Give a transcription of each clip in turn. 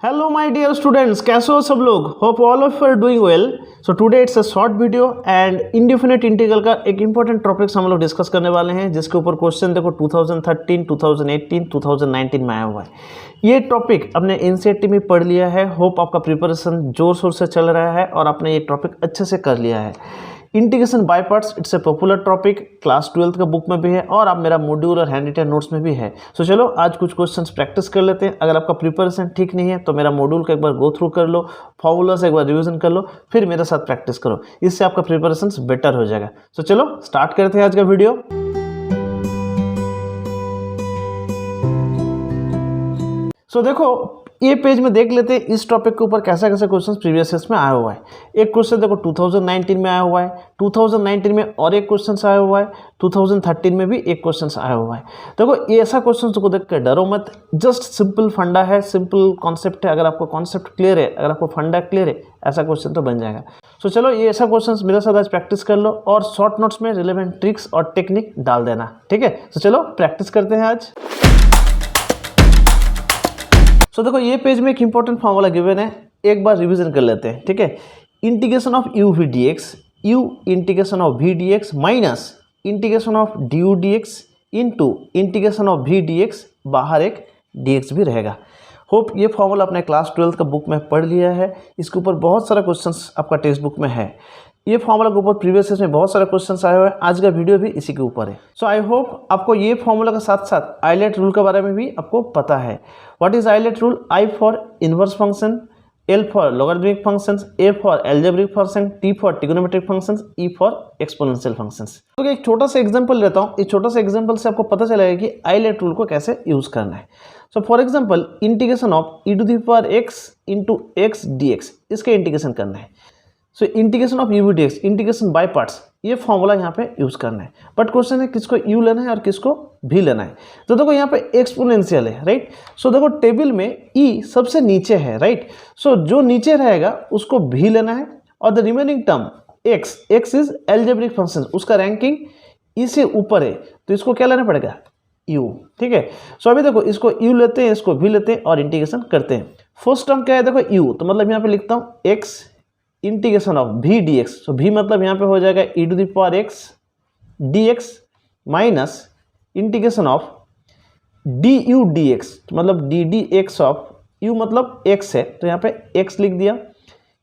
Hello my dear students, कैसे हो सब लोग। Hope all of you are doing well. So today it's a short video and indefinite integral का एक important topics हम लोग डिस्कस करने वाले हैं, जिसके ऊपर क्वेश्चन देखो 2013, 2018, 2019 में आया हुआ है। ये टॉपिक अपने एनसीईआरटी में पढ़ लिया है। होप आपका प्रिपरेशन जोर शोर से चल रहा है और आपने ये टॉपिक अच्छे से कर लिया है। Integration by parts it's a popular topic, class 12 का बुक में भी है और आप मेरा मॉड्यूल और हैंड रिटन नोट्स में भी है। सो चलो आज कुछ क्वेश्चंस प्रैक्टिस कर लेते हैं। अगर आपका प्रिपरेशन ठीक नहीं है तो मेरा मॉड्यूल को एक बार गो थ्रू कर लो, फॉर्मूलास एक बार रिवीजन कर लो, फिर मेरे साथ प्रैक्टिस करो। इससे आपका प्रिपरेशन बेटर हो जाएगा। सो चलो स्टार्ट करते हैं आज का वीडियो। सो देखो ये पेज में देख लेते हैं इस टॉपिक के ऊपर कैसा कैसा क्वेश्चन प्रीवियस ईयर्स में आया हुआ है। एक क्वेश्चन देखो 2019 में आया हुआ है, 2019 में और एक क्वेश्चन आया हुआ है, 2013 में भी एक क्वेश्चन आया हुआ है। देखो ये ऐसा क्वेश्चन को देख कर डरो मत, जस्ट सिंपल फंडा है, सिंपल कॉन्सेप्ट है। अगर आपको कॉन्सेप्ट क्लियर है, अगर आपको फंडा क्लियर है, ऐसा क्वेश्चन तो बन जाएगा। सो चलो ये ऐसा क्वेश्चन मेरे साथ आज प्रैक्टिस कर लो और शॉर्ट नोट्स में रिलेवेंट ट्रिक्स और टेक्निक डाल देना, ठीक है। तो चलो प्रैक्टिस करते हैं आज। तो देखो ये पेज में एक इंपॉर्टेंट फॉर्मूला गिवन है, एक बार रिवीजन कर लेते हैं, ठीक है। Integration of u v d x, u integration of v d x minus integration of d u d x into integration of v d x, बाहर एक डी एक्स भी रहेगा। होप ये फॉर्मूला अपने क्लास 12 का बुक में पढ़ लिया है। इसके ऊपर बहुत सारा क्वेश्चंस आपका टेक्स्ट बुक में है। ये फॉर्मूला के ऊपर प्रीवियस ईयर में बहुत सारे क्वेश्चंस आए हुए हैं। आज का वीडियो भी इसी के ऊपर है। सो आई होप आपको ये फॉर्मूला के साथ साथ आइलेट रूल के बारे में भी आपको पता है। What is ILATE rule? I for inverse function, L for logarithmic functions, A for algebraic function, T for trigonometric functions, E for exponential functions. तो एक छोटा सा एग्जांपल लेता हूँ। इस छोटा सा एग्जांपल से आपको पता चलेगा कि आइलेट रूल को कैसे यूज करना है। So for example integration of e to the power x into x d x, इसका इंटीग्रेशन करना है। So integration of u v d x, integration by parts, ये फॉर्मूला यहाँ पे यूज करना है। बट क्वेश्चन है किसको यू लेना है और किसको भी लेना है। तो देखो यहाँ पे एक्सपोनेंशियल है, राइट। सो देखो टेबल में ई सबसे नीचे है, राइट। सो जो नीचे रहेगा उसको भी लेना है और the remaining term x, x is algebraic function, उसका रैंकिंग ई से ऊपर है, तो इसको क्या लेना पड़ेगा? यू, ठीक है। सो अभी देखो इसको यू लेते हैं, इसको भी लेते हैं और इंटीग्रेशन करते हैं। फर्स्ट टर्म क्या है? देखो यू, तो मतलब यहाँ पे लिखता हूँ x integration of v d x. So v मतलब यहाँ पे हो जाएगा e to the power x d x minus integration of d u d x, मतलब d d x of u मतलब एक्स है, तो यहाँ पे एक्स लिख दिया।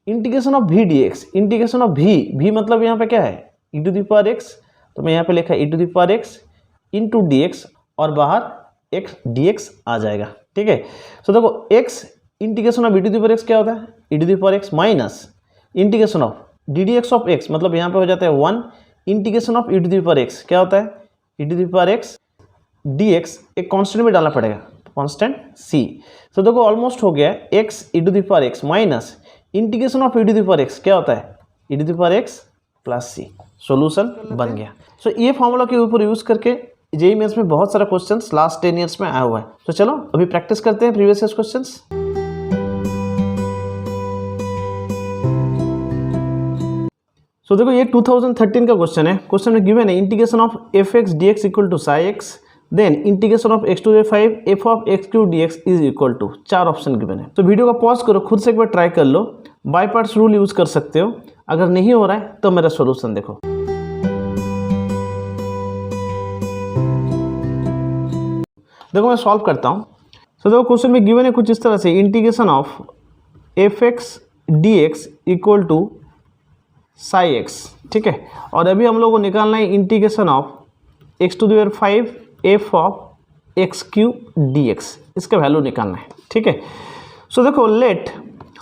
Integration of v d x, integration of v मतलब यहाँ पे क्या है? E to the power x, तो मैं यहाँ पे लिखा ई to the power x into d x और बाहर एक्स डी एक्स आ जाएगा, ठीक है। सो देखो x integration of e to the power x क्या होता है? E to the power x minus integration of d d x of x, मतलब यहाँ पे हो जाता है 1 integration of e to the power x, क्या होता है? E to the power x d x, एक कांस्टेंट भी डालना पड़ेगा, कांस्टेंट सी। तो देखो ऑलमोस्ट हो गया x e to the power x minus integration of e to the power x, क्या होता है? E to the power x plus c. Solution बन गया। सो ये फॉर्मूला के ऊपर यूज करके जेईई मेंस में बहुत सारा क्वेश्चन लास्ट 10 ईयर्स में आया हुआ है। तो चलो अभी प्रैक्टिस करते हैं प्रीवियस ईयर क्वेश्चंस। सो देखो ये 2013 का क्वेश्चन है। क्वेश्चन में गिवन है integration of f x d x equal to psi x, then integration of x to the 5 f of x q d x is equal to, 4 option given है। तो video का pause करो, खुद से एक बार try कर लो। By parts rule use कर सकते हो, अगर नहीं हो रहा है तो मेरा सोल्यूशन देखो। देखो मैं सॉल्व करता हूँ। तो देखो क्वेश्चन में गिवन है कुछ इस तरह से, integration of f x d x equal to psi x, ठीक है। और अभी हम लोग को निकालना है integration of x to the power 5 f of x q d x, इसका वैल्यू निकालना है, ठीक है। सो देखो लेट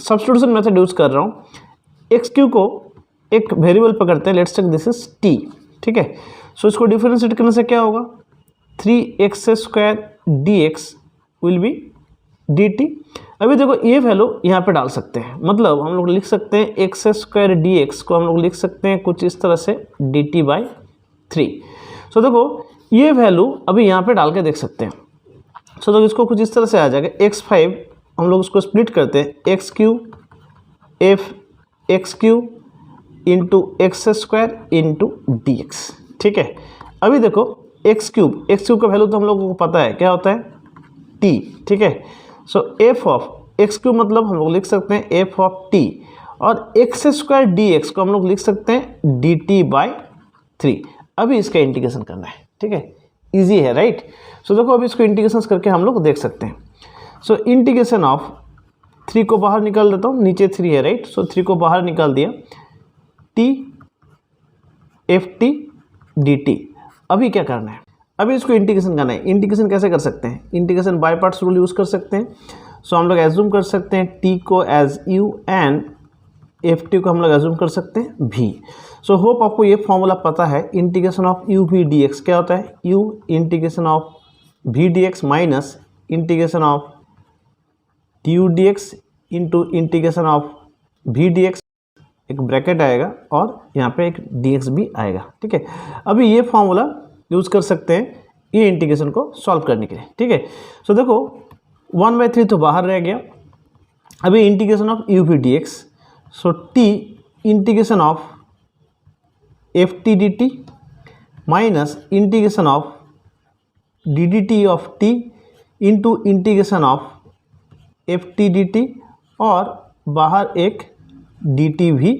सब्स्टिट्यूशन मेथड यूज कर रहा हूँ। एक्स क्यू को एक वेरिएबल पकड़ते हैं, let's take this is t, ठीक है। सो इसको डिफरेंशिएट करने से क्या होगा? 3x² dx will be dt। अभी देखो ये वैल्यू यहाँ पे डाल सकते हैं, मतलब हम लोग लिख सकते हैं x² dx को हम लोग लिख सकते हैं कुछ इस तरह से dt/3। सो देखो ये वैल्यू अभी यहाँ पे डाल के देख सकते हैं। सो देखो इसको कुछ इस तरह से आ जाएगा x5, हम लोग उसको स्प्लिट करते हैं x³ f x³ into x² into dx, ठीक है। अभी देखो x³ का वैल्यू तो हम लोगों को पता है क्या होता है? t, ठीक है। सो एफ ऑफ एक्स क्यूब मतलब हम लोग लिख सकते हैं एफ ऑफ टी, और एक्स स्क्वायर डी एक्स को हम लोग लिख सकते हैं डी टी बाई 3। अभी इसका इंटीग्रेशन करना है, ठीक है, इजी है राइट। सो देखो अभी इसको इंटीग्रेशन करके हम लोग देख सकते हैं। सो इंटीग्रेशन ऑफ 3 को बाहर निकाल देता हूँ, नीचे 3 है राइट। सो 3 को बाहर निकाल दिया, T F t d t. अभी क्या करना है, अभी इसको इंटीग्रेशन करना है। इंटीग्रेशन कैसे कर सकते हैं, integration by parts rule use कर सकते हैं। सो हम लोग एज्यूम कर सकते हैं टी को as u and f t को हम लोग एज्यूम कर सकते हैं भी। सो होप आपको ये फॉर्मूला पता है। Integration of u v d x क्या होता है, u integration of v d x minus integration of d u d x into integration of v d x, एक ब्रैकेट आएगा और यहाँ पे एक डी एक्स भी आएगा, ठीक है। अभी ये फॉर्मूला यूज़ कर सकते हैं ये इंटीग्रेशन को सॉल्व करने के लिए, ठीक है। सो देखो 1/3 तो बाहर रह गया। अभी integration of u v d x, so t integration of f t d t minus integration of d d t of t into integration of f t d t, और बाहर एक डी टी भी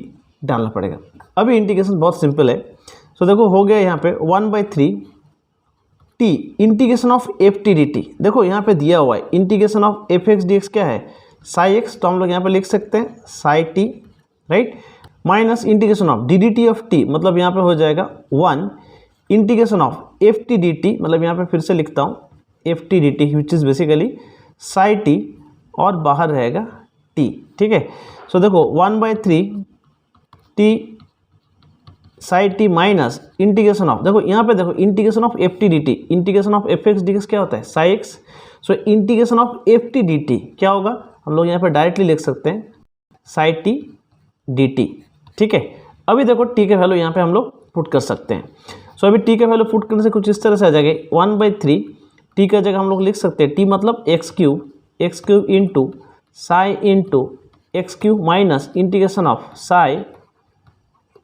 डालना पड़ेगा। अभी integration बहुत simple है। So देखो हो गया यहाँ पे 1/3 T integration of f t d T. देखो यहाँ पे दिया हुआ है integration of f x d x क्या है, साई एक्स, तो हम लोग यहाँ पे लिख सकते हैं Sai T right, minus integration of d d t of t, मतलब यहाँ पे हो जाएगा 1 integration of f t d T, मतलब यहाँ पे फिर से लिखता हूँ F t d T which is basically Sai T, और बाहर रहेगा टी, ठीक है। सो देखो 1/3 T Sai T minus integration of, देखो यहाँ पे देखो integration of f t d T, integration of f x d x क्या होता है Sai x. So integration of f t d T क्या होगा, हम लोग यहाँ पे डायरेक्टली लिख सकते हैं साई टी डी टी, ठीक है। अभी देखो टी के वैल्यू यहाँ पे हम लोग पुट कर सकते हैं। सो अभी टी का वैल्यू पुट करने से कुछ इस तरह से आ जाएगा 1/3 टी का जगह हम लोग लिख सकते हैं टी मतलब x cube into Sai into x cube minus integration of psi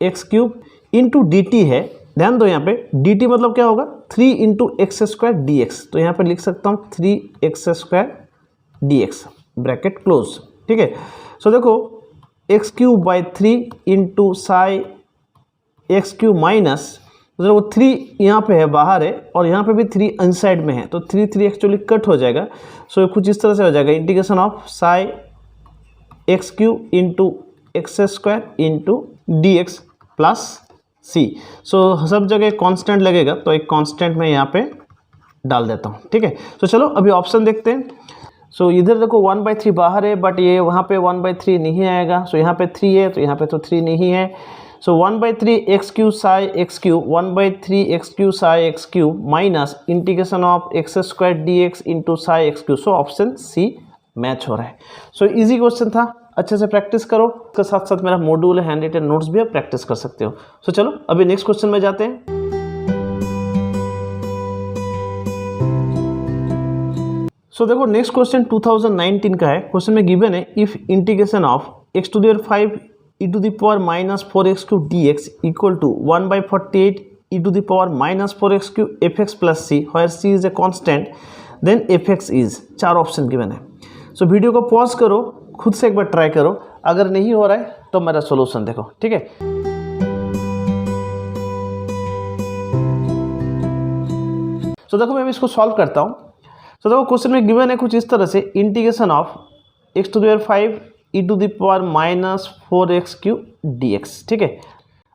x cube into d T है। ध्यान दो यहाँ पे डी टी मतलब क्या होगा 3 into x square d x, तो यहाँ पे लिख सकता हूँ 3x square d x bracket close, ठीक है। सो देखो x cube by 3 into psi x cube minus, मतलब 3 यहाँ पे है बाहर है और यहाँ पे भी 3 इनसाइड में है, तो 3 एक्चुअली कट हो जाएगा। सो कुछ इस तरह से हो जाएगा integration of psi x cube into x square into d x plus c. So सब जगह कांस्टेंट लगेगा, तो एक कांस्टेंट मैं यहाँ पे डाल देता हूँ, ठीक है। सो चलो अभी ऑप्शन देखते हैं। सो इधर देखो 1/3 बाहर है, बट ये वहाँ पे 1/3 नहीं आएगा। सो यहाँ पे 3 है, तो यहाँ पे तो 3 नहीं है। So 1/3 x cube psi x cube, 1/3 x cube psi x cube minus integration of x square d x into psi x cube. So option c match हो रहा है। सो इजी क्वेश्चन था, अच्छे से प्रैक्टिस करो। इसके साथ साथ मेरा मॉड्यूल है हैंड रिटन नोट्स भी आप प्रैक्टिस कर सकते हो। सो चलो अभी नेक्स्ट क्वेश्चन में जाते हैं। सो देखो नेक्स्ट क्वेश्चन 2019 का है। क्वेश्चन में गिवन है if integration of x to the power 5 e to the power minus 4x cube dx equal to 1/48 e to the power minus 4x cube fx plus c where c is a constant then fx is. 4 option given है। So video को pause करो, खुद से एक बार try करो, अगर नहीं हो रहा है तो मेरा सोल्यूशन देखो, ठीक है। सो देखो मैं इसको सॉल्व करता हूँ। सो देखो क्वेश्चन में गिवन है कुछ इस तरह से integration of x to the power 5 e to the power minus 4x cube dx, ठीक है।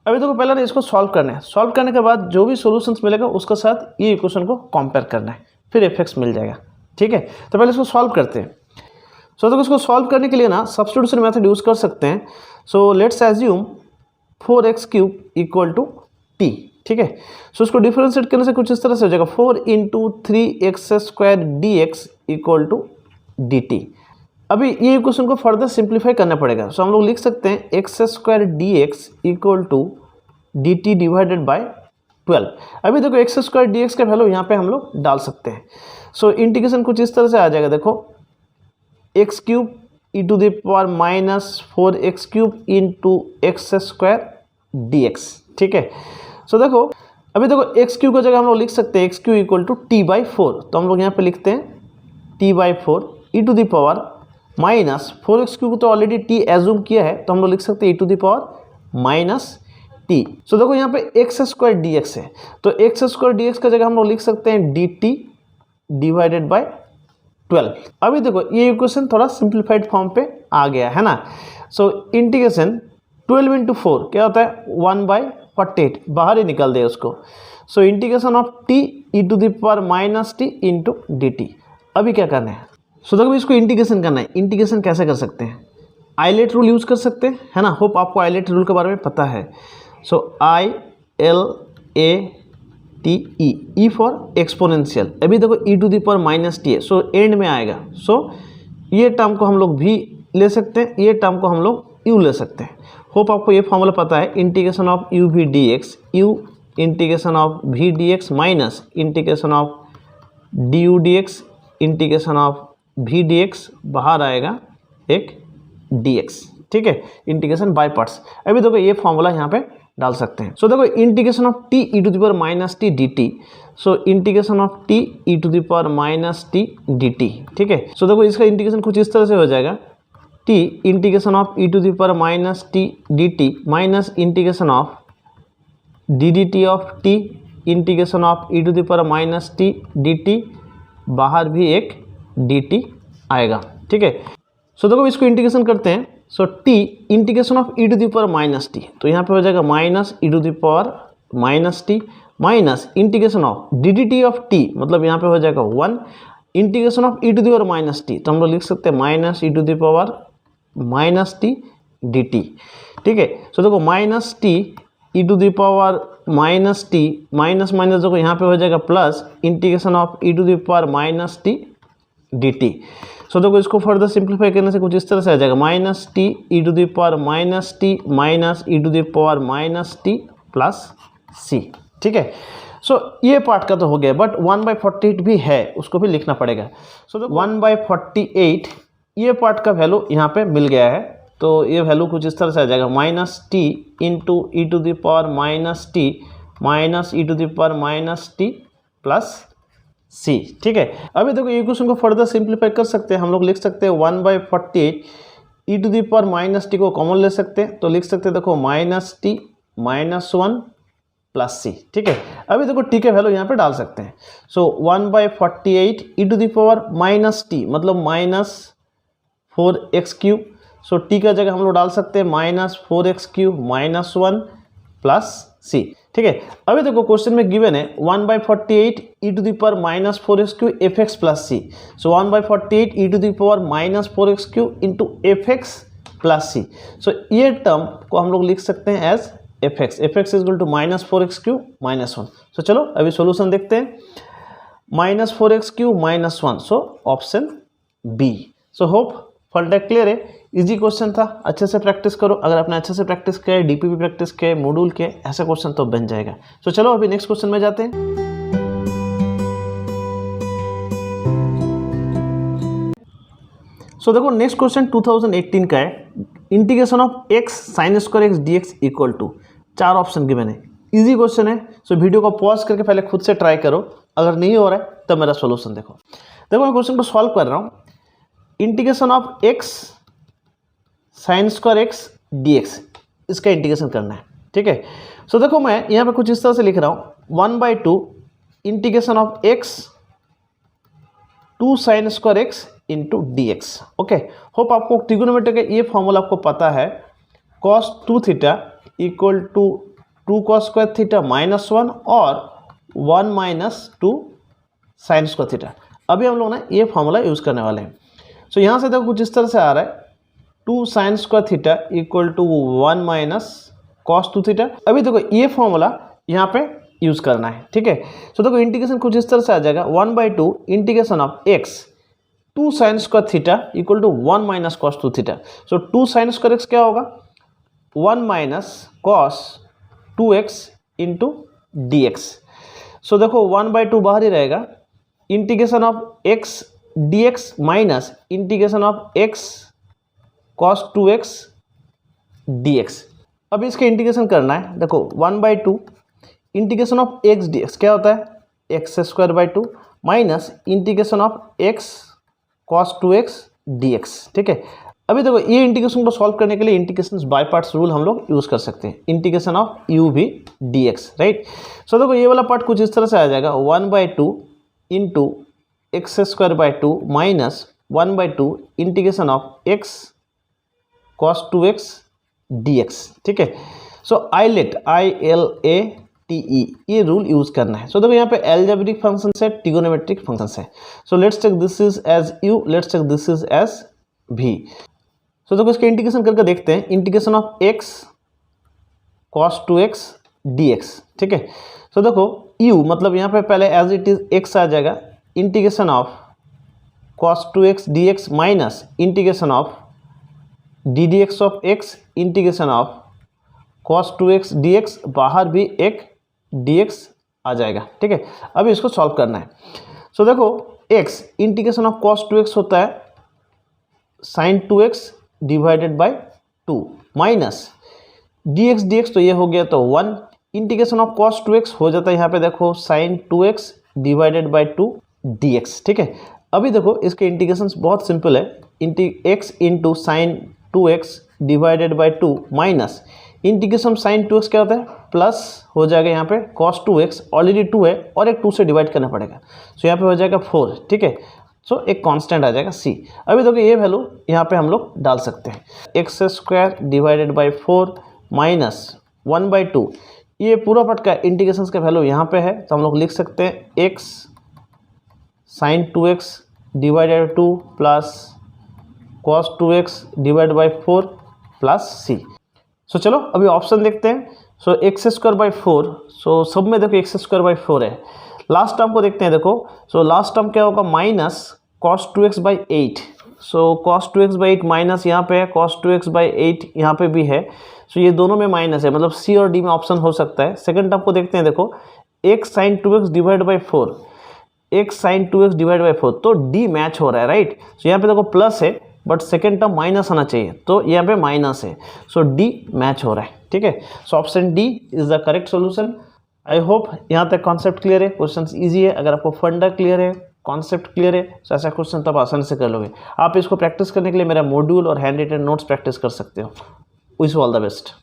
अभी देखो पहले ना इसको सॉल्व करना है। सॉल्व करने के बाद जो भी सॉल्यूशंस मिलेगा उसके साथ ये इक्वेशन को कंपेयर करना है, फिर fx मिल जाएगा, ठीक है। तो पहले इसको सॉल्व करते हैं। सो देखो इसको सॉल्व करने के लिए ना सब्स्टिट्यूशन मेथड यूज़ कर सकते हैं। So let's assume 4x cube equal to t, ठीक है। सो इसको डिफरेंशिएट करने से कुछ इस तरह से हो जाएगा 4 into 3x square d x equal to d t. अभी ये इक्वेशन को फर्दर सिंप्लीफाई करना पड़ेगा। सो हम लोग लिख सकते हैं x square d x equal to d t divided by 12। अभी देखो एक्स स्क्वायर डी एक्स का वैल्यू यहाँ पे हम लोग डाल सकते हैं। सो इंटीग्रेशन कुछ इस तरह से आ जाएगा, देखो x cube e to the power minus 4x cube into x square d x, ठीक है। सो देखो अभी देखो एक्स क्यूब की जगह हम लोग लिख सकते हैं x cube equal to t by 4, तो हम लोग यहाँ पे लिखते हैं t by 4 e to the power minus 4x cube तो ऑलरेडी टी एज्यूम किया है तो हम लोग लिख सकते हैं e to the power minus t. So देखो यहाँ पे एक्स स्क्वायर डी एक्स है तो एक्स स्क्वायर डी एक्स का जगह हम लोग लिख सकते हैं डी टी डिवाइडेड बाई 12। अभी देखो ये इक्वेशन थोड़ा सिंप्लीफाइड फॉर्म पे आ गया है ना। सो इंटीग्रेशन 12 इंटू 4 क्या होता है 1/48, बाहर ही निकल दे उसको। So integration of t e to the power minus t into d t. अभी क्या करना है, सो देखो इसको इंटीग्रेशन करना है। इंटीग्रेशन कैसे कर सकते हैं, आइलेट रूल यूज़ कर सकते हैं, है ना। होप आपको आइलेट रूल के बारे में पता है। So ILATE, e for exponential. अभी देखो e to the power minus t है सो एंड में आएगा। सो ये टर्म को हम लोग भी ले सकते हैं, ये टर्म को हम लोग यू ले सकते हैं। होप आपको ये फॉर्मूला पता है, integration of u v d x, u integration of v d x minus integration of d u d x integration of v d x, बाहर आएगा एक डी एक्स, ठीक है। Integration by parts. अभी देखो ये फॉर्मूला यहाँ पे डाल सकते हैं। सो देखो integration of t e to the power minus t d t, so integration of t e to the power minus t d t, ठीक है। सो देखो इसका इंटीग्रेशन कुछ इस तरह से हो जाएगा, t integration of e to the power minus t d t minus integration of d d t of t integration of e to the power minus t d t, बाहर भी एक डी टी आएगा, ठीक है। So देखो इसको integration करते हैं। So t integration of e to the power minus t, तो यहाँ पे हो जाएगा minus e to the power minus t minus integration of d d t of t, मतलब यहाँ पे हो जाएगा 1 integration of e to the power minus t, तो हम लोग लिख सकते हैं minus e to the power minus t d t, ठीक है। सो देखो minus t e to the power minus t minus minus देखो यहाँ पे हो जाएगा plus integration of e to the power minus t d t. So देखो इसको फर्दर सिंप्लीफाई करने से कुछ इस तरह से आ जाएगा, minus t e to the power minus t minus e to the power minus t plus c, ठीक है। सो ये पार्ट का तो हो गया, बट 1/48 भी है, उसको भी लिखना पड़ेगा। सो देखो 1/48 ये पार्ट का वैल्यू यहाँ पे मिल गया है, तो ये वैल्यू कुछ इस तरह से आ जाएगा, minus t into e to the power minus t minus e to the power minus t plus c, ठीक है। अभी देखो ये क्वेश्चन को फर्दर सिंप्लीफाई कर सकते हैं, हम लोग लिख सकते हैं 1/48 e to the power minus t को कॉमन ले सकते हैं, तो लिख सकते हैं देखो minus t minus 1 plus c, ठीक है। अभी देखो टी के वैल्यू यहाँ पे डाल सकते हैं। So 1/48 e to the power minus t मतलब minus 4x cube, so t का जगह हम लोग डाल सकते हैं minus 4x cube minus 1 plus c, ठीक है। अभी देखो क्वेश्चन में गिवन है 1/48 e to the power minus 4x cube f x plus c, so 1/48 e to the power minus 4x cube into f x plus c. So ये term को हम लोग लिख सकते हैं as f x is equal to minus 4x cube minus 1। So चलो अभी solution देखते हैं, minus 4x cube minus 1, so option b. So hope fault clear है, इजी क्वेश्चन था, अच्छे से प्रैक्टिस करो। अगर आपने अच्छे से प्रैक्टिस किया है, डीपीपी प्रैक्टिस किया है, मॉड्यूल के ऐसा क्वेश्चन तो बन जाएगा। तो चलो अभी नेक्स्ट क्वेश्चन में जाते हैं। सो देखो नेक्स्ट क्वेश्चन 2018 का है, integration of x sine square x d x equal to, 4 option given है, इजी क्वेश्चन है। सो वीडियो को पॉज करके पहले खुद से ट्राई करो, अगर नहीं हो रहा है तो मेरा सोल्यूशन देखो। देखो मैं क्वेश्चन को सॉल्व कर रहा हूँ, integration of x sine square x d x, इसका इंटीग्रेशन करना है, ठीक है। सो देखो मैं यहाँ पे कुछ इस तरह से लिख रहा हूँ, 1/2 integration of x 2 sine square x into d x, okay. Hope आपको ट्रिगोनोमेट्री का ये फॉर्मूला आपको पता है, cos 2 theta equal to 2 cos square theta minus 1 और 1 माइनस 2 साइन स्क्वायर थीटा। अभी हम लोग ना ये फॉर्मूला यूज़ करने वाले हैं। सो यहाँ से देखो कुछ इस तरह से आ रहा है, 2 sine square theta equal to 1 minus cos 2 theta. अभी देखो ये फॉर्मूला यहाँ पे यूज़ करना है, ठीक है। सो देखो इंटीग्रेशन कुछ इस तरह से आ जाएगा, 1/2 integration of x 2 sine square theta equal to 1 minus cos 2 theta. So 2 sine square x क्या होगा, 1 minus cos 2x into d x. So देखो 1/2 बाहर ही रहेगा, integration of x d x minus integration of x cos 2x dx। अब इसका integration करना है, देखो 1/2 इंटीग्रेशन ऑफ x dx क्या होता है, x² by 2 minus integration of x cos 2x dx, ठीक है। अभी देखो ये इंटीग्रेशन को सॉल्व करने के लिए इंटीग्रेशन बाय पार्ट्स रूल हम लोग यूज कर सकते हैं, इंटीग्रेशन ऑफ u भी dx, राइट। सो देखो ये वाला पार्ट कुछ इस तरह से आ जाएगा 1/2 into x square by 2 minus 1/2 integration of x cos 2x dx, ठीक है। सो आइलेट ILATE ये रूल यूज करना है। सो देखो यहाँ पे एल्जेब्रिक फंक्शन है, ट्रिगोनोमेट्रिक फंक्शन है। So let's take this is as u, let's take this is as v। So देखो इसका इंटीग्रेशन करके देखते हैं, integration of x cos 2x dx, ठीक है। सो देखो u मतलब यहाँ पे पहले एज इट इज x आ जाएगा, integration of cos 2x dx minus integration of ddx of x integration of cos 2x dx, बाहर भी एक dx आ जाएगा, ठीक है। अभी इसको सॉल्व करना है। सो देखो x integration of cos 2x होता है sin 2x divided by 2 minus dx तो ये हो गया तो 1, इंटीग्रेशन ऑफ cos 2x हो जाता है यहाँ पे देखो sin 2x divided by 2 dx, ठीक है। अभी देखो इसके इंटीग्रेशन बहुत सिंपल है, x into sine 2x divided by 2 minus integration sine 2x क्या होता है प्लस हो जाएगा यहाँ पे cos 2x, ऑलरेडी 2 है और एक 2 से डिवाइड करना पड़ेगा, सो यहाँ पे हो जाएगा 4, ठीक है। सो एक कांस्टेंट आ जाएगा c। अभी देखो ये वैल्यू यहाँ पे हम लोग डाल सकते हैं, x square divided by 4 minus 1/2, ये पूरा पार्ट का इंटीग्रेशन का वैल्यू यहाँ पे है, तो हम लोग लिख सकते हैं x sine 2x divided 2 plus cos 2x divide by 4 plus c। So चलो अभी ऑप्शन देखते हैं। So x square by 4, so सब में देखो एक्स स्क्वायर बाई 4 है। लास्ट टर्म को देखते हैं, देखो सो लास्ट टर्म क्या होगा minus cos 2x by 8, so cos 2x by 8 minus यहाँ पे है cos 2x बाई 8 यहाँ पे भी है, सो ये दोनों में माइनस है, मतलब सी और डी में ऑप्शन हो सकता है। सेकंड टर्म को देखते हैं, देखो x sine 2x divide by 4, x sine 2x divide by 4, तो डी मैच हो रहा है, राइट। सो यहाँ पे देखो प्लस है बट सेकेंड टर्म माइनस आना चाहिए, तो यहाँ पे माइनस है, सो डी मैच हो रहा है, ठीक है। So option D is the correct solution. I hope यहाँ तक कॉन्सेप्ट क्लियर है, क्वेश्चन इजी है। अगर आपको फंडा क्लियर है, कॉन्सेप्ट क्लियर है, तो ऐसा क्वेश्चन तो आप आसानी से कर लोगे। आप इसको प्रैक्टिस करने के लिए मेरा मॉड्यूल और हैंड रिटन नोट्स प्रैक्टिस कर सकते हो। Wish you all the best.